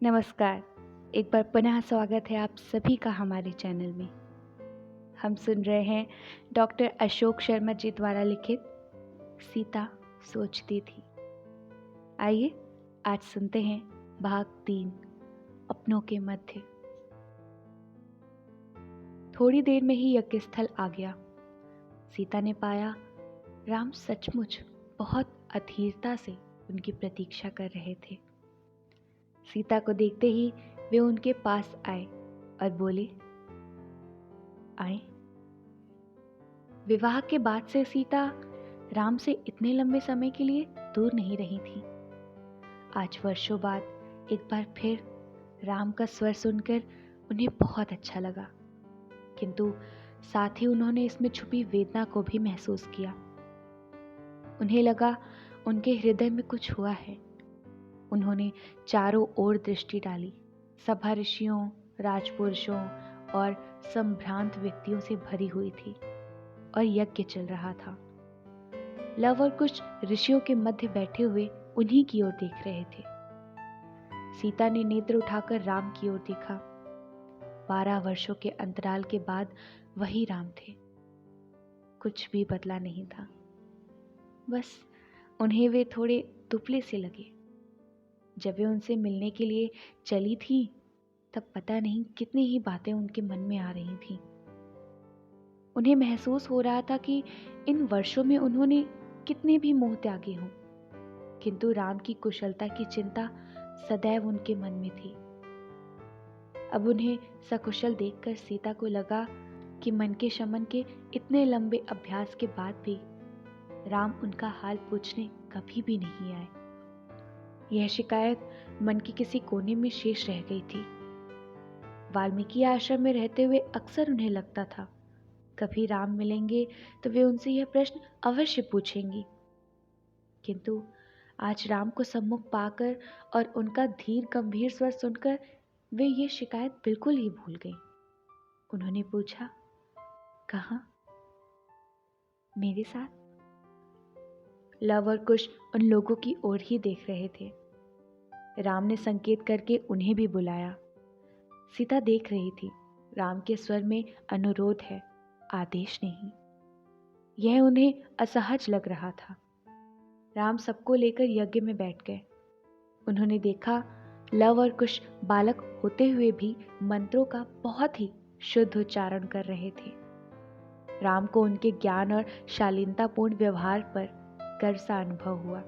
नमस्कार। एक बार पुनः स्वागत है आप सभी का हमारे चैनल में। हम सुन रहे हैं डॉक्टर अशोक शर्मा जी द्वारा लिखित सीता सोचती थी। आइए आज सुनते हैं भाग 3 अपनों के मध्य। थोड़ी देर में ही यज्ञ स्थल आ गया। सीता ने पाया राम सचमुच बहुत अधीरता से उनकी प्रतीक्षा कर रहे थे। सीता को देखते ही वे उनके पास आए और बोले, आए। विवाह के बाद से सीता राम से इतने लंबे समय के लिए दूर नहीं रही थी। आज वर्षों बाद एक बार फिर राम का स्वर सुनकर उन्हें बहुत अच्छा लगा, किंतु साथ ही उन्होंने इसमें छुपी वेदना को भी महसूस किया। उन्हें लगा उनके हृदय में कुछ हुआ है। उन्होंने चारों ओर दृष्टि डाली। सभा ऋषियों, राजपुरुषों और संभ्रांत व्यक्तियों से भरी हुई थी और यज्ञ चल रहा था। लव और कुछ ऋषियों के मध्य बैठे हुए उन्हीं की ओर देख रहे थे। सीता ने नेत्र उठाकर राम की ओर देखा। 12 वर्षों के अंतराल के बाद वही राम थे। कुछ भी बदला नहीं था। बस उन्हें वे थोड़े दुबले से लगे। जब वे उनसे मिलने के लिए चली थी तब पता नहीं कितनी ही बातें उनके मन में आ रही थीं। उन्हें महसूस हो रहा था कि इन वर्षों में उन्होंने कितने भी मोह त्यागे हों, किंतु राम की कुशलता की चिंता सदैव उनके मन में थी। अब उन्हें सकुशल देखकर सीता को लगा कि मन के शमन के इतने लंबे अभ्यास के बाद भी राम उनका हाल पूछने कभी भी नहीं आए। यह शिकायत मन के किसी कोने में शेष रह गई थी। वाल्मीकि आश्रम में रहते हुए अक्सर उन्हें लगता था कभी राम मिलेंगे तो वे उनसे यह प्रश्न अवश्य पूछेंगी, किंतु आज राम को सम्मुख पाकर और उनका धीर गंभीर स्वर सुनकर वे ये शिकायत बिल्कुल ही भूल गईं। उन्होंने पूछा, कहाँ? मेरे साथ? लव और कुश उन लोगों की ओर ही देख रहे थे। राम ने संकेत करके उन्हें भी बुलाया। सीता देख रही थी राम के स्वर में अनुरोध है, आदेश नहीं। यह उन्हें असहज लग रहा था। राम सबको लेकर यज्ञ में बैठ गए। उन्होंने देखा लव और कुश बालक होते हुए भी मंत्रों का बहुत ही शुद्ध उच्चारण कर रहे थे। राम को उनके ज्ञान और शालीनतापूर्ण व्यवहार पर गर्व सा अनुभव हुआ।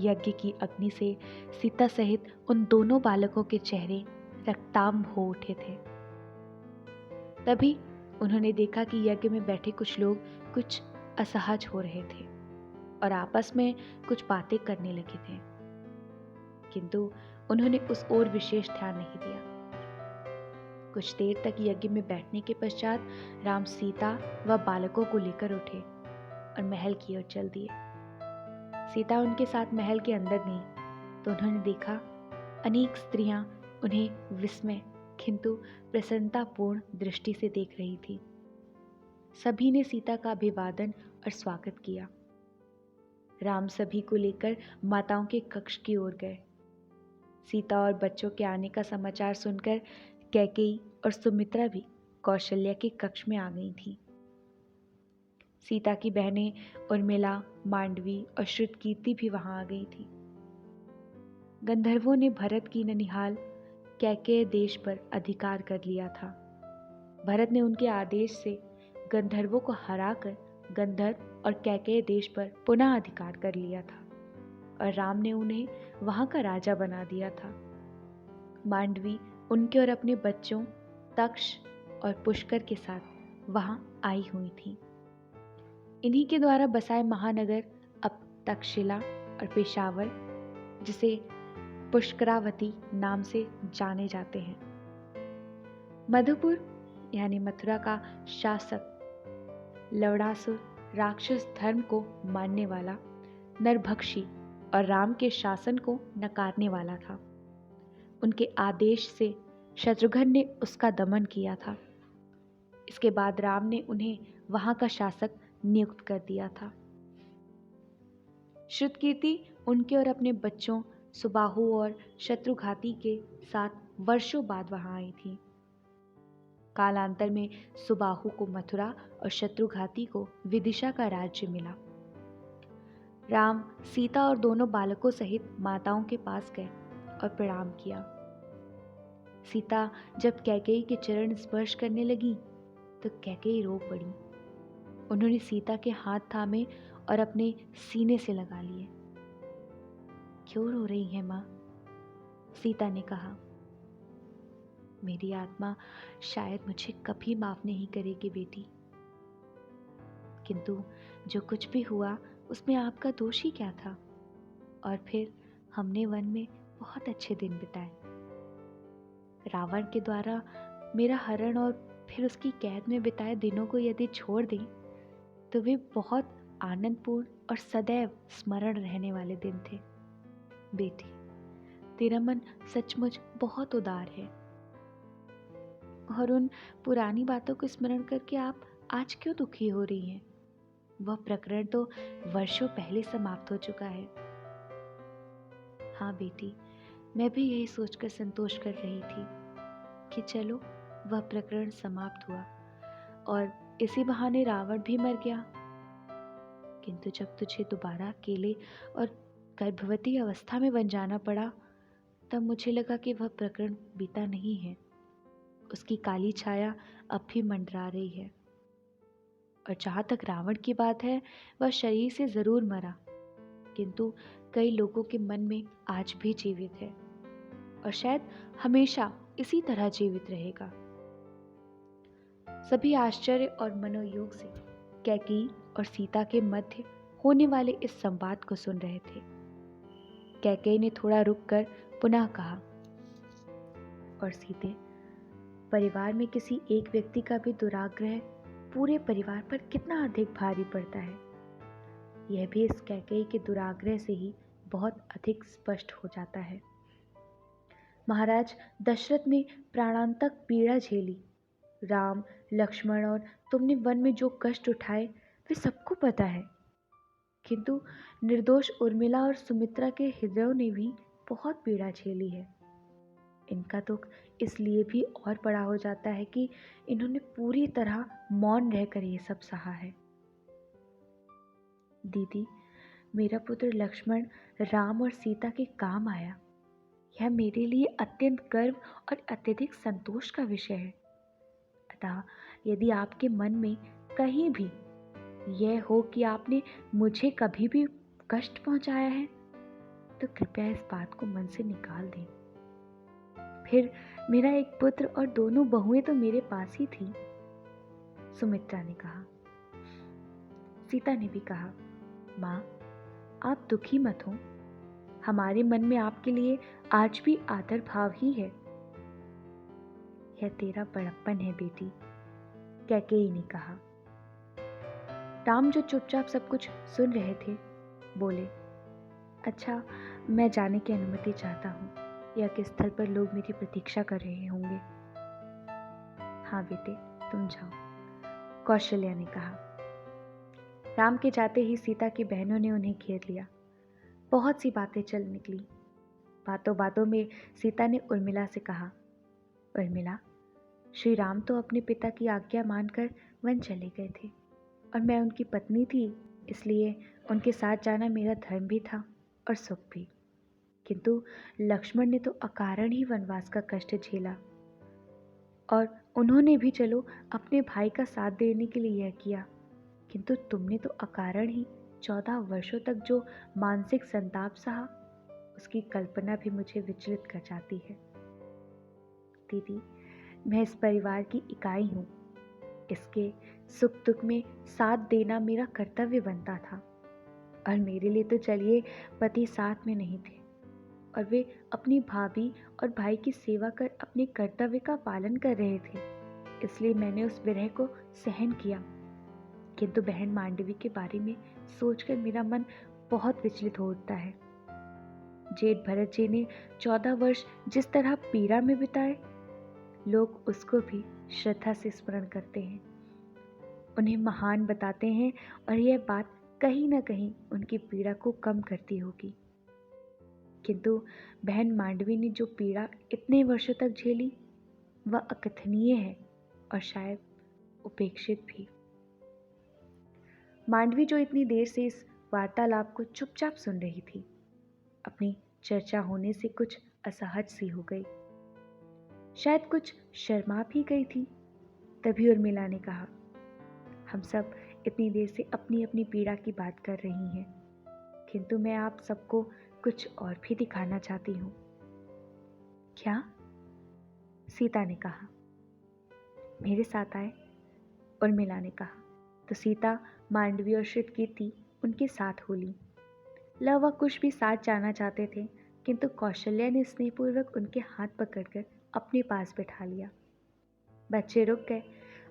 यज्ञ की अग्नि से सीता सहित उन दोनों बालकों के चेहरे रक्तांब हो उठे थे। तभी उन्होंने देखा कि यज्ञ में बैठे कुछ लोग कुछ असहज हो रहे थे और आपस में कुछ बातें करने लगे थे, किंतु उन्होंने उस ओर विशेष ध्यान नहीं दिया। कुछ देर तक यज्ञ में बैठने के पश्चात राम सीता व बालकों को लेकर उठे और महल की ओर चल दिए। सीता उनके साथ महल के अंदर गई तो उन्होंने देखा अनेक स्त्रियां उन्हें विस्मय किंतु प्रसन्नतापूर्ण दृष्टि से देख रही थी। सभी ने सीता का अभिवादन और स्वागत किया। राम सभी को लेकर माताओं के कक्ष की ओर गए। सीता और बच्चों के आने का समाचार सुनकर कैकेयी और सुमित्रा भी कौशल्या के कक्ष में आ गई थीं। सीता की बहनें उर्मिला, मांडवी और श्रुतकीर्ति भी वहां आ गई थी। गंधर्वों ने भरत की ननिहाल कैकेय देश पर अधिकार कर लिया था। भरत ने उनके आदेश से गंधर्वों को हराकर गंधर्व और कैकेय देश पर पुनः अधिकार कर लिया था और राम ने उन्हें वहां का राजा बना दिया था। मांडवी उनके और अपने बच्चों तक्ष और पुष्कर के साथ वहां आई हुई थी। इन्हीं के द्वारा बसाए महानगर अब तक्षशिला और पेशावर, जिसे पुष्करावती नाम से जाने जाते हैं। मधुपुर यानी मथुरा का शासक लवणासुर राक्षस धर्म को मानने वाला, नरभक्षी और राम के शासन को नकारने वाला था। उनके आदेश से शत्रुघ्न ने उसका दमन किया था। इसके बाद राम ने उन्हें वहां का शासक नियुक्त कर दिया था। श्रुतकीर्ति उनके और अपने बच्चों सुबाहु और शत्रुघाती के साथ वर्षों बाद वहां आई थी। कालांतर में सुबाहु को मथुरा और शत्रुघाती को विदिशा का राज्य मिला। राम सीता और दोनों बालकों सहित माताओं के पास गए और प्रणाम किया। सीता जब कैकेयी के चरण स्पर्श करने लगी तो कैकेयी रो पड़ी। उन्होंने सीता के हाथ थामे और अपने सीने से लगा लिए। क्यों रो रही है माँ? सीता ने कहा। मेरी आत्मा शायद मुझे कभी माफ नहीं करेगी बेटी, किंतु जो कुछ भी हुआ उसमें आपका दोष ही क्या था? और फिर हमने वन में बहुत अच्छे दिन बिताए। रावण के द्वारा मेरा हरण और फिर उसकी कैद में बिताए दिनों को यदि छोड़ दें तो वे बहुत आनंदपूर्ण और सदैव स्मरण रहने वाले दिन थे। बेटी, तेरा मन सचमुच बहुत उदार है, और उन पुरानी बातों को स्मरण करके आप आज क्यों दुखी हो रही हैं? वह प्रकरण तो वर्षों पहले समाप्त हो चुका है। हाँ बेटी, मैं भी यही सोचकर संतोष कर रही थी कि चलो वह प्रकरण समाप्त हुआ और इसी बहाने रावण भी मर गया। किंतु जब तुझे दोबारा अकेले और गर्भवती अवस्था में बन जाना पड़ा तब मुझे लगा कि वह प्रकरण बीता नहीं है। उसकी काली छाया अब भी मंडरा रही है। और जहां तक रावण की बात है, वह शरीर से जरूर मरा, किंतु कई लोगों के मन में आज भी जीवित है और शायद हमेशा इसी तरह जीवित रहेगा। सभी आश्चर्य और मनोयोग से कैकेयी और सीता के मध्य होने वाले इस संवाद को सुन रहे थे। कैकेयी ने थोड़ा रुककर पुनः कहा, और सीते, परिवार में किसी एक व्यक्ति का भी दुराग्रह पूरे परिवार पर कितना अधिक भारी पड़ता है। यह भी इस कैकेयी के दुराग्रह से ही बहुत अधिक स्पष्ट हो जाता है। महाराज दशरथ ने प्राणांतक पीड़ा झेली। राम, लक्ष्मण और तुमने वन में जो कष्ट उठाए वे सबको पता है, किंतु निर्दोष उर्मिला और सुमित्रा के हृदयों ने भी बहुत पीड़ा झेली है। इनका दुख इसलिए भी और बड़ा हो जाता है कि इन्होंने पूरी तरह मौन रहकर ये सब सहा है। दीदी, मेरा पुत्र लक्ष्मण राम और सीता के काम आया, यह मेरे लिए अत्यंत गर्व और अत्यधिक संतोष का विषय है। अतः यदि आपके मन में कहीं भी यह हो कि आपने मुझे कभी भी कष्ट पहुंचाया है तो कृपया इस बात को मन से निकाल दें। फिर मेरा एक पुत्र और दोनों बहुएं तो मेरे पास ही थी। सुमित्रा ने कहा। सीता ने भी कहा, माँ, आप दुखी मत हो, हमारे मन में आपके लिए आज भी आदर भाव ही है। यह तेरा बड़प्पन है बेटी, कैकेयी ने कहा। राम, जो चुपचाप सब कुछ सुन रहे थे, बोले, अच्छा, मैं जाने की अनुमति चाहता हूँ। यज्ञ स्थल पर लोग मेरी प्रतीक्षा कर रहे होंगे। हाँ बेटे, तुम जाओ, कौशल्या ने कहा। राम के जाते ही सीता की बहनों ने उन्हें घेर लिया। बहुत सी बातें चल निकली। बातों बातों में सीता ने उर्मिला से कहा, उर्मिला, श्री राम तो अपने पिता की आज्ञा मानकर वन चले गए थे और मैं उनकी पत्नी थी, इसलिए उनके साथ जाना मेरा धर्म भी था और सुख भी। किंतु लक्ष्मण ने तो अकारण ही वनवास का कष्ट झेला और उन्होंने भी चलो अपने भाई का साथ देने के लिए यह किया, किंतु तुमने तो अकारण ही 14 वर्षों तक जो मानसिक संताप सहा, उसकी कल्पना भी मुझे विचलित कर जाती है। दीदी, मैं इस परिवार की इकाई हूँ। इसके सुख दुख में साथ देना मेरा कर्तव्य बनता था, और मेरे लिए तो चलिए पति साथ में नहीं थे और वे अपनी भाभी और भाई की सेवा कर अपने कर्तव्य का पालन कर रहे थे, इसलिए मैंने उस विरह को सहन किया। किंतु बहन मांडवी के बारे में सोचकर मेरा मन बहुत विचलित हो उठता है। जेठ भरत जी ने 14 वर्ष जिस तरह पीड़ा में बिताए, लोग उसको भी श्रद्धा से स्मरण करते हैं, उन्हें महान बताते हैं, और यह बात कहीं ना कहीं उनकी पीड़ा को कम करती होगी। किंतु बहन मांडवी ने जो पीड़ा इतने वर्षों तक झेली वह अकथनीय है और शायद उपेक्षित भी। मांडवी जो इतनी देर से इस वार्तालाप को चुपचाप सुन रही थी, अपनी चर्चा होने से कुछ असहज सी हो गई, शायद कुछ शर्मा भी गई थी। तभी उर्मिला ने कहा, हम सब इतनी देर से अपनी अपनी पीड़ा की बात कर रही हैं, किंतु मैं आप सबको कुछ और भी दिखाना चाहती हूँ। क्या? सीता ने कहा। मेरे साथ आए, उर्मिला ने कहा। तो सीता, मांडवी और श्रुतकीर्ति उनके साथ हो ली। लव व कुश भी साथ जाना चाहते थे, किंतु कौशल्या ने स्नेहपूर्वक उनके हाथ पकड़कर अपने पास बैठा लिया। बच्चे रुक गए।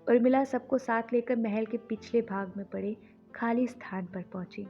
उर्मिला सबको साथ लेकर महल के पिछले भाग में पड़े खाली स्थान पर पहुंची।